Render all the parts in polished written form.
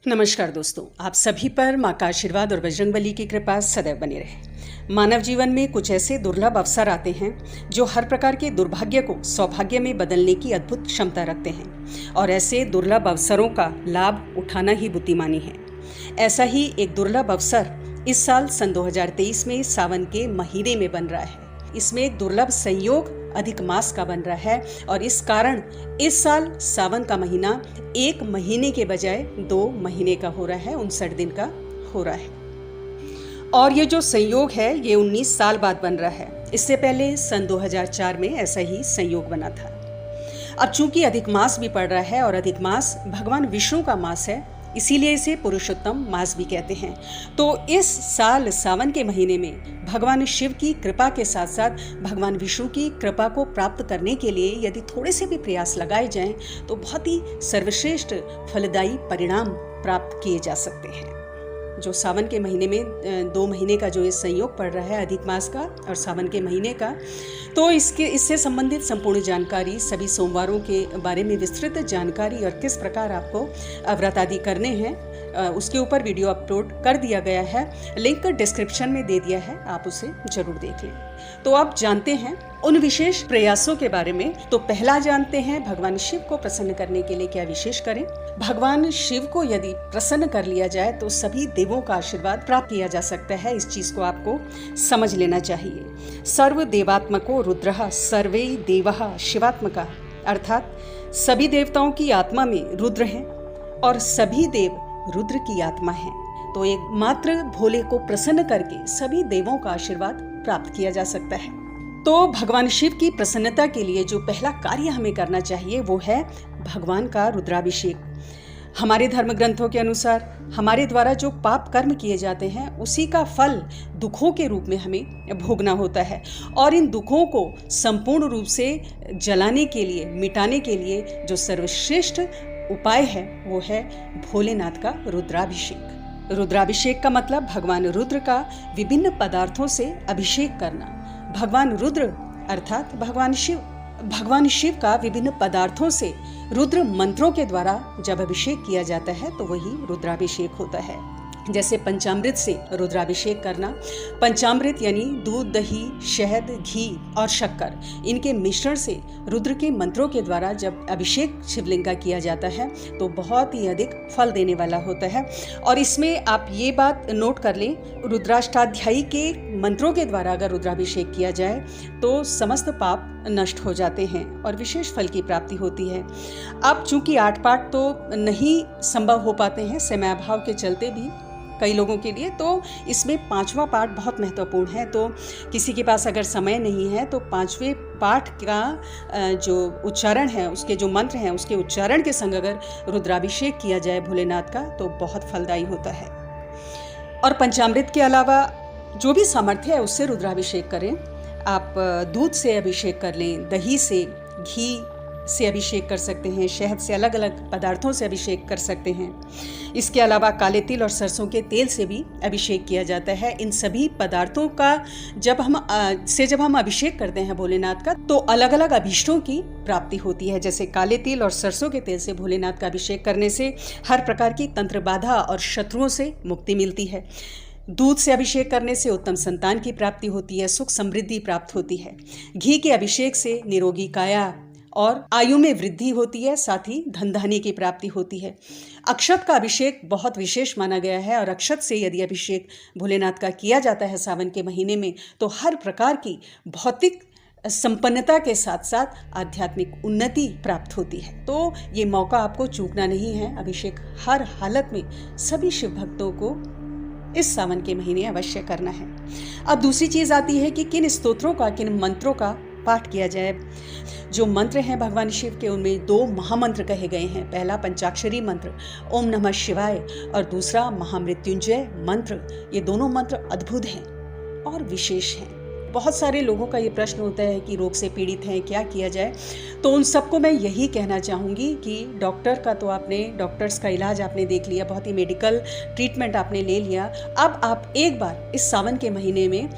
नमस्कार दोस्तों, आप सभी पर माँ का आशीर्वाद और बजरंगबली की कृपा सदैव बनी रहे। मानव जीवन में कुछ ऐसे दुर्लभ अवसर आते हैं जो हर प्रकार के दुर्भाग्य को सौभाग्य में बदलने की अद्भुत क्षमता रखते हैं और ऐसे दुर्लभ अवसरों का लाभ उठाना ही बुद्धिमानी है। ऐसा ही एक दुर्लभ अवसर इस साल सन 2023 में सावन के महीने में बन रहा है। इसमें एक दुर्लभ संयोग अधिक मास का बन रहा है और इस कारण इस साल सावन का महीना 1 महीने के बजाय 2 महीने का हो रहा है, 59 दिन का हो रहा है। और ये जो संयोग है ये 19 साल बाद बन रहा है। इससे पहले सन 2004 में ऐसा ही संयोग बना था। अब चूंकि अधिक मास भी पड़ रहा है और अधिक मास भगवान विष्णु का मास है, इसीलिए इसे पुरुषोत्तम मास भी कहते हैं। तो इस साल सावन के महीने में भगवान शिव की कृपा के साथ साथ भगवान विष्णु की कृपा को प्राप्त करने के लिए यदि थोड़े से भी प्रयास लगाए जाएं तो बहुत ही सर्वश्रेष्ठ फलदायी परिणाम प्राप्त किए जा सकते हैं। जो सावन के महीने में 2 महीने का जो ये संयोग पड़ रहा है अधिक मास का और सावन के महीने का, तो इससे संबंधित संपूर्ण जानकारी, सभी सोमवारों के बारे में विस्तृत जानकारी और किस प्रकार आपको व्रत आदि करने हैं उसके ऊपर वीडियो अपलोड कर दिया गया है। लिंक डिस्क्रिप्शन में दे दिया है, आप उसे जरूर देख लें। तो आप जानते हैं उन विशेष प्रयासों के बारे में। तो पहला जानते हैं भगवान शिव को प्रसन्न करने के लिए क्या विशेष करें। भगवान शिव को यदि प्रसन्न कर लिया जाए तो सभी देवों का आशीर्वाद प्राप्त किया जा सकता है। इस चीज को आपको समझ लेना चाहिए। सर्व देवात्मको रुद्रः सर्वे देवः शिवात्मका, अर्थात सभी देवताओं की आत्मा में रुद्र हैं और सभी देव रुद्र की आत्मा है। तो एक मात्र भोले को प्रसन्न करके सभी देवों का आशीर्वाद प्राप्त किया जा सकता है। तो भगवान शिव की प्रसन्नता के लिए जो पहला कार्य हमें करना चाहिए वो है भगवान का रुद्राभिषेक। हमारे धर्म ग्रंथों के अनुसार हमारे द्वारा जो पाप कर्म किए जाते हैं उसी का फल दुखों के रूप में हमें भोगना होता है और इन दुखों को संपूर्ण रूप से जलाने के लिए, मिटाने के लिए जो सर्वश्रेष्ठ उपाय है वो है भोलेनाथ का रुद्राभिषेक। रुद्राभिषेक का मतलब भगवान रुद्र का विभिन्न पदार्थों से अभिषेक करना। भगवान रुद्र अर्थात भगवान शिव का विभिन्न पदार्थों से रुद्र मंत्रों के द्वारा जब अभिषेक किया जाता है तो वही रुद्राभिषेक होता है। जैसे पंचामृत से रुद्राभिषेक करना। पंचामृत यानी दूध, दही, शहद, घी और शक्कर, इनके मिश्रण से रुद्र के मंत्रों के द्वारा जब अभिषेक शिवलिंग का किया जाता है तो बहुत ही अधिक फल देने वाला होता है। और इसमें आप ये बात नोट कर लें, रुद्राष्टाध्यायी के मंत्रों के द्वारा अगर रुद्राभिषेक किया जाए तो समस्त पाप नष्ट हो जाते हैं और विशेष फल की प्राप्ति होती है। अब चूंकि 8 पाठ तो नहीं संभव हो पाते हैं समयाभाव के चलते भी कई लोगों के लिए, तो इसमें 5वां पाठ बहुत महत्वपूर्ण है। तो किसी के पास अगर समय नहीं है तो 5वें पाठ का जो उच्चारण है, उसके जो मंत्र हैं उसके उच्चारण के संग अगर रुद्राभिषेक किया जाए भोलेनाथ का तो बहुत फलदायी होता है। और पंचामृत के अलावा जो भी सामर्थ्य है उससे रुद्राभिषेक करें। आप दूध से अभिषेक कर लें, दही से, घी से अभिषेक कर सकते हैं, शहद से, अलग अलग पदार्थों से अभिषेक कर सकते हैं। इसके अलावा काले तिल और सरसों के तेल से भी अभिषेक किया जाता है। इन सभी पदार्थों का जब हम अभिषेक करते हैं भोलेनाथ का तो अलग अलग अभीष्टों की प्राप्ति होती है। जैसे काले तिल और सरसों के तेल से भोलेनाथ का अभिषेक करने से हर प्रकार की तंत्र बाधा और शत्रुओं से मुक्ति मिलती है। दूध से अभिषेक करने से उत्तम संतान की प्राप्ति होती है, सुख समृद्धि प्राप्त होती है। घी के अभिषेक से निरोगी काया और आयु में वृद्धि होती है, साथ ही धन धान्य की प्राप्ति होती है। अक्षत का अभिषेक बहुत विशेष माना गया है और अक्षत से यदि अभिषेक भोलेनाथ का किया जाता है सावन के महीने में तो हर प्रकार की भौतिक संपन्नता के साथ साथ आध्यात्मिक उन्नति प्राप्त होती है। तो ये मौका आपको चूकना नहीं है। अभिषेक हर हालत में सभी शिव भक्तों को इस सावन के महीने अवश्य करना है। अब दूसरी चीज आती है कि किन स्तोत्रों का, किन मंत्रों का पाठ किया जाए। जो मंत्र हैं भगवान शिव के उनमें 2 महामंत्र कहे गए हैं। पहला पंचाक्षरी मंत्र ओम नमः शिवाय और दूसरा महामृत्युंजय मंत्र। ये दोनों मंत्र अद्भुत हैं और विशेष हैं। बहुत सारे लोगों का ये प्रश्न होता है कि रोग से पीड़ित हैं, क्या किया जाए। तो उन सबको मैं यही कहना चाहूँगी कि डॉक्टर्स का इलाज आपने देख लिया, बहुत ही मेडिकल ट्रीटमेंट आपने ले लिया। अब आप एक बार इस सावन के महीने में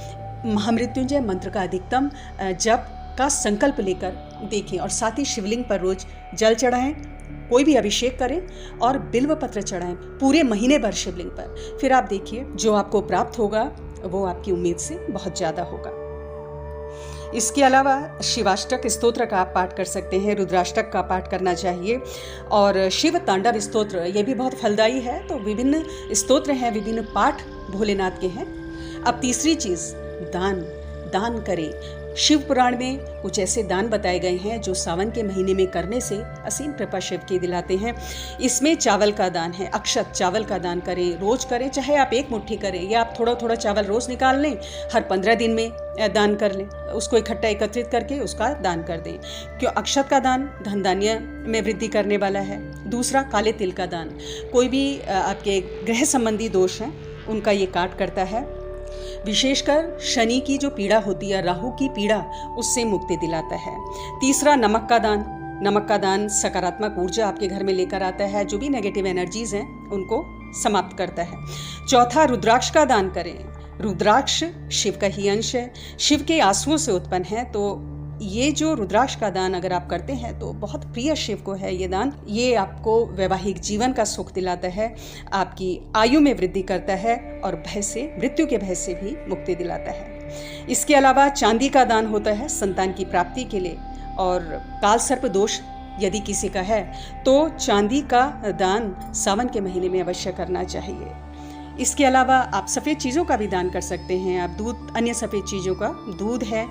महामृत्युंजय मंत्र का अधिकतम जप का संकल्प लेकर देखें और साथ ही शिवलिंग पर रोज जल चढ़ाएं कोई भी अभिषेक करें और बिल्व पत्र चढ़ाएं पूरे महीने भर शिवलिंग पर। फिर आप देखिए जो आपको प्राप्त होगा वो आपकी उम्मीद से बहुत ज़्यादा होगा। इसके अलावा शिवाष्टक स्तोत्र का आप पाठ कर सकते हैं, रुद्राष्टक का पाठ करना चाहिए और शिव तांडव स्तोत्र ये भी बहुत फलदायी है। तो विभिन्न स्तोत्र हैं, विभिन्न पाठ भोलेनाथ के हैं। अब तीसरी चीज़ दान करें। शिव पुराण में कुछ ऐसे दान बताए गए हैं जो सावन के महीने में करने से असीम कृपा शिव की दिलाते हैं। इसमें चावल का दान है, अक्षत चावल का दान करें, रोज करें, चाहे आप एक मुट्ठी करें या आप थोड़ा थोड़ा चावल रोज निकाल लें, हर 15 दिन में दान कर लें, उसको इकट्ठा एकत्रित करके उसका दान कर दें। क्यों? अक्षत का दान धन धान्य में वृद्धि करने वाला है। दूसरा काले तिल का दान, कोई भी आपके ग्रह संबंधी दोष हैं उनका ये काट करता है। विशेषकर शनि की जो पीड़ा होती है, राहु की पीड़ा, उससे मुक्ति दिलाता है। तीसरा नमक का दान सकारात्मक ऊर्जा आपके घर में लेकर आता है, जो भी नेगेटिव एनर्जीज हैं उनको समाप्त करता है। चौथा रुद्राक्ष का दान करें। रुद्राक्ष शिव का ही अंश है, शिव के आंसुओं से उत्पन्न है। तो ये जो रुद्राक्ष का दान अगर आप करते हैं तो बहुत प्रिय शिव को है ये दान। ये आपको वैवाहिक जीवन का सुख दिलाता है, आपकी आयु में वृद्धि करता है और मृत्यु के भय से भी मुक्ति दिलाता है। इसके अलावा चांदी का दान होता है संतान की प्राप्ति के लिए। और काल सर्प दोष यदि किसी का है तो चांदी का दान सावन के महीने में अवश्य करना चाहिए। इसके अलावा आप सफ़ेद चीज़ों का भी दान कर सकते हैं। आप दूध, अन्य सफ़ेद चीज़ों का, दूध है,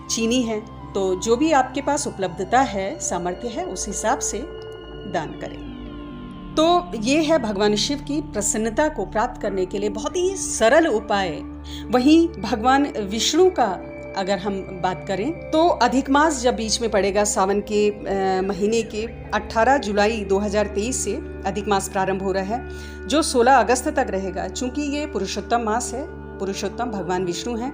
चीनी है, तो जो भी आपके पास उपलब्धता है, सामर्थ्य है, उस हिसाब से दान करें। तो ये है भगवान शिव की प्रसन्नता को प्राप्त करने के लिए बहुत ही सरल उपाय। वहीं भगवान विष्णु का अगर हम बात करें तो अधिक मास जब बीच में पड़ेगा, सावन के महीने के 18 जुलाई 2023 से अधिक मास प्रारंभ हो रहा है, जो 16 अगस्त तक रहेगा। चूंकि ये पुरुषोत्तम मास है, पुरुषोत्तम भगवान विष्णु हैं,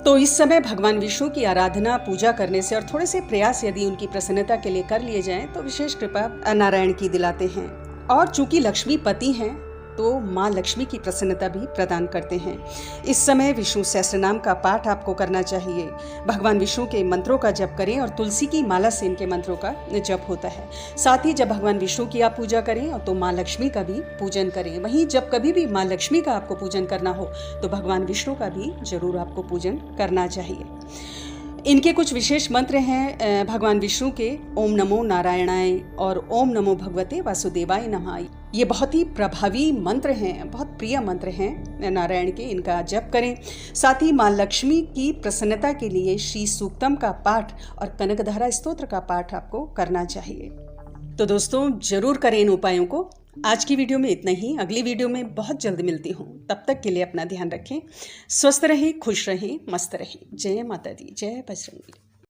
तो इस समय भगवान विष्णु की आराधना पूजा करने से और थोड़े से प्रयास यदि उनकी प्रसन्नता के लिए कर लिए जाएं तो विशेष कृपा नारायण की दिलाते हैं। और चूंकि लक्ष्मी पति हैं तो माँ लक्ष्मी की प्रसन्नता भी प्रदान करते हैं। इस समय विष्णु सहस्त्रनाम का पाठ आपको करना चाहिए। भगवान विष्णु के मंत्रों का जप करें और तुलसी की माला से इनके मंत्रों का जप होता है। साथ ही जब भगवान विष्णु की आप पूजा करें तो माँ लक्ष्मी का भी पूजन करें। वहीं जब कभी भी माँ लक्ष्मी का आपको पूजन करना हो तो भगवान विष्णु का भी जरूर आपको पूजन करना चाहिए। इनके कुछ विशेष मंत्र हैं भगवान विष्णु के, ओम नमो नारायणाय और ओम नमो भगवते वासुदेवाय नमः। ये बहुत ही प्रभावी मंत्र हैं, बहुत प्रिय मंत्र हैं नारायण के, इनका जप करें। साथ ही माँ लक्ष्मी की प्रसन्नता के लिए श्री सूक्तम का पाठ और कनकधारा स्तोत्र का पाठ आपको करना चाहिए। तो दोस्तों जरूर करें इन उपायों को। आज की वीडियो में इतना ही। अगली वीडियो में बहुत जल्द मिलती हूँ। तब तक के लिए अपना ध्यान रखें, स्वस्थ रहें, खुश रहें, मस्त रहें। जय माता दी, जय बजरंग बली।